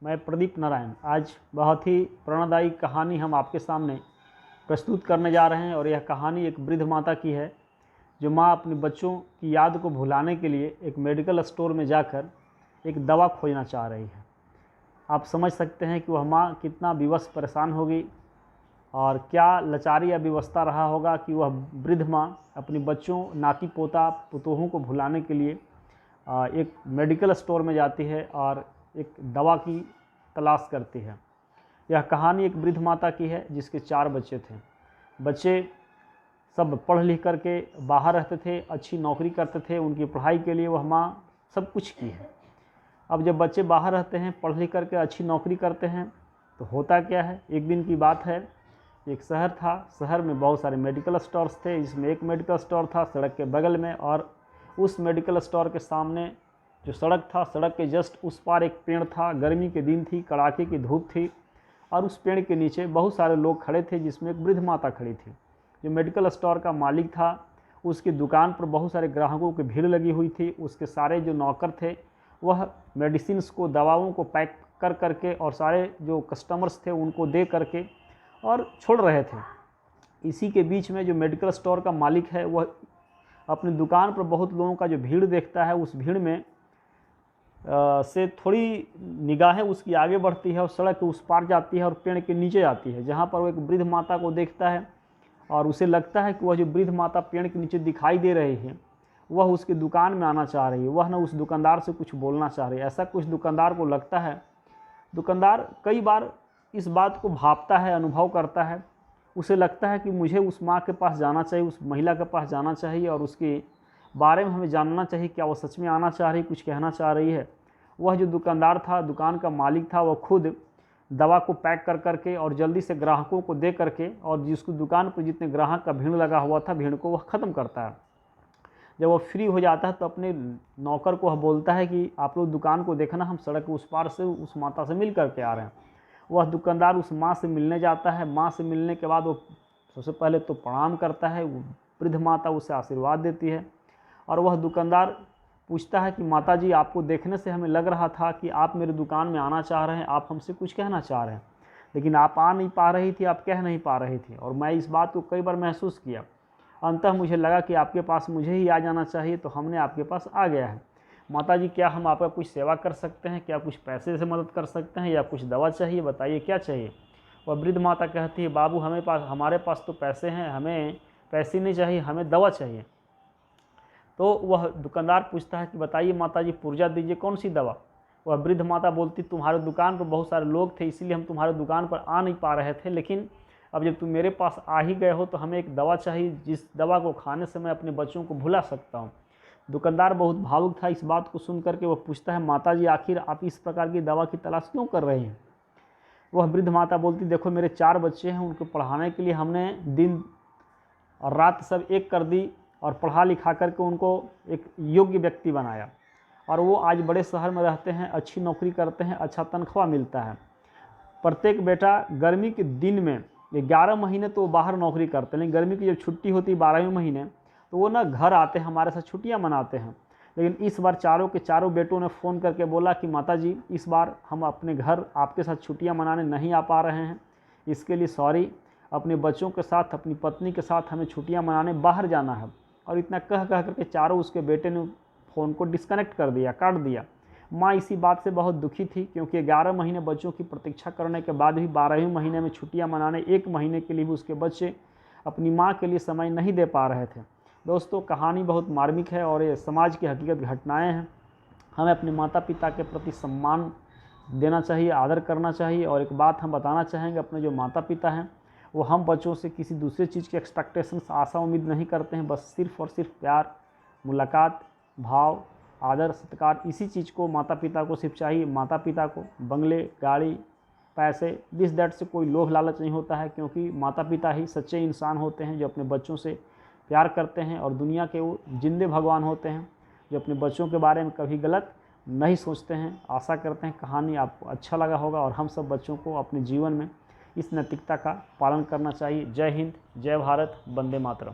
मैं प्रदीप नारायण आज बहुत ही प्रेरणादायी कहानी हम आपके सामने प्रस्तुत करने जा रहे हैं। और यह कहानी एक वृद्ध माता की है जो माँ अपने बच्चों की याद को भुलाने के लिए एक मेडिकल स्टोर में जाकर एक दवा खोजना चाह रही है। आप समझ सकते हैं कि वह माँ कितना विवश परेशान होगी और क्या लाचारी या विवशता रहा होगा कि वह वृद्ध माँ अपने बच्चों, नाती पोता, पुतोहों को भुलाने के लिए एक मेडिकल स्टोर में जाती है और एक दवा की तलाश करती है। यह कहानी एक वृद्ध माता की है जिसके 4 बच्चे थे। बच्चे सब पढ़ लिख करके बाहर रहते थे, अच्छी नौकरी करते थे। उनकी पढ़ाई के लिए वह माँ सब कुछ की है। अब जब बच्चे बाहर रहते हैं, पढ़ लिख करके अच्छी नौकरी करते हैं, तो होता क्या है, एक दिन की बात है, एक शहर था। शहर में बहुत सारे मेडिकल स्टोर्स थे, जिसमें एक मेडिकल स्टोर था सड़क के बगल में, और उस मेडिकल स्टोर के सामने जो सड़क था, सड़क के जस्ट उस पार एक पेड़ था। गर्मी के दिन थी, कड़ाके की धूप थी, और उस पेड़ के नीचे बहुत सारे लोग खड़े थे, जिसमें एक वृद्ध माता खड़ी थी। जो मेडिकल स्टोर का मालिक था, उसकी दुकान पर बहुत सारे ग्राहकों की भीड़ लगी हुई थी। उसके सारे जो नौकर थे वह मेडिसिन्स को, दवाओं को पैक कर करके और सारे जो कस्टमर्स थे उनको दे करके और छोड़ रहे थे। इसी के बीच में जो मेडिकल स्टोर का मालिक है वह अपनी दुकान पर बहुत लोगों का जो भीड़ देखता है, उस भीड़ में से थोड़ी निगाहें उसकी आगे बढ़ती है और सड़क के उस पार जाती है और पेड़ के नीचे जाती है, जहाँ पर वो एक वृद्ध माता को देखता है। और उसे लगता है कि वह जो वृद्ध माता पेड़ के नीचे दिखाई दे रही है वह उसकी दुकान में आना चाह रही है, वह न उस दुकानदार से कुछ बोलना चाह रही है। ऐसा कुछ दुकानदार को लगता है। दुकानदार कई बार इस बात को भांपता है, अनुभव करता है। उसे लगता है कि मुझे उस माँ के पास जाना चाहिए, उस महिला के पास जाना चाहिए और उसके बारे में हमें जानना चाहिए, क्या वो सच में आना चाह रही, कुछ कहना चाह रही है। वह जो दुकानदार था, दुकान का मालिक था, वह खुद दवा को पैक कर करके और जल्दी से ग्राहकों को दे करके, और जिसकी दुकान पर जितने ग्राहक का भीड़ लगा हुआ था, भीड़ को वह ख़त्म करता है। जब वह फ्री हो जाता है तो अपने नौकर को वह बोलता है कि आप लोग दुकान को देखना, हम सड़क के उस पार से उस माता से मिल करके आ रहे हैं। वह दुकानदार उस माँ से मिलने जाता है। माँ से मिलने के बाद वो सबसे पहले तो प्रणाम करता है। वृद्ध माता उसे आशीर्वाद देती है और वह दुकानदार पूछता है कि माता जी, आपको देखने से हमें लग रहा था कि आप मेरी दुकान में आना चाह रहे हैं, आप हमसे कुछ कहना चाह रहे हैं, लेकिन आप आ नहीं पा रही थी, आप कह नहीं पा रही थी, और मैं इस बात को कई बार महसूस किया। अंततः मुझे लगा कि आपके पास मुझे ही आ जाना चाहिए, तो हमने आपके पास आ गया है। माता जी, क्या हम आपका कुछ सेवा कर सकते हैं? क्या कुछ पैसे से मदद कर सकते हैं या कुछ दवा चाहिए? बताइए क्या चाहिए। वह वृद्ध माता कहती है, बाबू हमारे पास तो पैसे हैं, हमें पैसे नहीं चाहिए, हमें दवा चाहिए। तो वह दुकानदार पूछता है कि बताइए माता जी, पुर्जा दीजिए, कौन सी दवा? वह वृद्ध माता बोलती, तुम्हारे दुकान पर बहुत सारे लोग थे, इसीलिए हम तुम्हारे दुकान पर आ नहीं पा रहे थे, लेकिन अब जब तुम मेरे पास आ ही गए हो तो हमें एक दवा चाहिए, जिस दवा को खाने से मैं अपने बच्चों को भुला सकता हूँ। दुकानदार बहुत भावुक था। इस बात को सुन करके वह पूछता है, माता जी, आखिर आप इस प्रकार की दवा की तलाश क्यों कर रहे हैं? वह वृद्ध माता बोलती, देखो मेरे 4 बच्चे हैं, उनको पढ़ाने के लिए हमने दिन और रात सब एक कर दी और पढ़ा लिखा करके उनको एक योग्य व्यक्ति बनाया, और वो आज बड़े शहर में रहते हैं, अच्छी नौकरी करते हैं, अच्छा तनख्वाह मिलता है। प्रत्येक बेटा गर्मी के दिन में 11 महीने तो वो बाहर नौकरी करते हैं, लेकिन गर्मी की जब छुट्टी होती है 12वें महीने, तो वो ना घर आते हैं, हमारे साथ छुट्टियां मनाते हैं। लेकिन इस बार चारों के चारों बेटों ने फ़ोन करके बोला कि माता जी, इस बार हम अपने घर आपके साथ छुट्टियां मनाने नहीं आ पा रहे हैं, इसके लिए सॉरी। अपने बच्चों के साथ, अपनी पत्नी के साथ हमें छुट्टियां मनाने बाहर जाना है। और इतना कह करके चारों उसके बेटे ने फ़ोन को डिस्कनेक्ट कर दिया, काट दिया। माँ इसी बात से बहुत दुखी थी, क्योंकि 11 महीने बच्चों की प्रतीक्षा करने के बाद भी 12वें महीने में छुट्टियां मनाने 1 महीने के लिए भी उसके बच्चे अपनी माँ के लिए समय नहीं दे पा रहे थे। दोस्तों, कहानी बहुत मार्मिक है और ये समाज की हकीकत घटनाएं हैं। हमें अपने माता पिता के प्रति सम्मान देना चाहिए, आदर करना चाहिए। और एक बात हम बताना चाहेंगे, अपने जो माता पिता हैं वो हम बच्चों से किसी दूसरे चीज़ की एक्सपेक्टेशंस, आशा उम्मीद नहीं करते हैं। बस सिर्फ़ और सिर्फ प्यार, मुलाकात, भाव, आदर, सत्कार, इसी चीज़ को माता पिता को सिर्फ चाहिए। माता पिता को बंगले, गाड़ी, पैसे, दिस दैट से कोई लोभ लालच नहीं होता है, क्योंकि माता पिता ही सच्चे इंसान होते हैं जो अपने बच्चों से प्यार करते हैं, और दुनिया के वो जिंदे भगवान होते हैं जो अपने बच्चों के बारे में कभी गलत नहीं सोचते हैं। आशा करते हैं कहानी आपको अच्छा लगा होगा और हम सब बच्चों को अपने जीवन में इस नैतिकता का पालन करना चाहिए। जय हिंद, जय भारत, वंदे मातरम।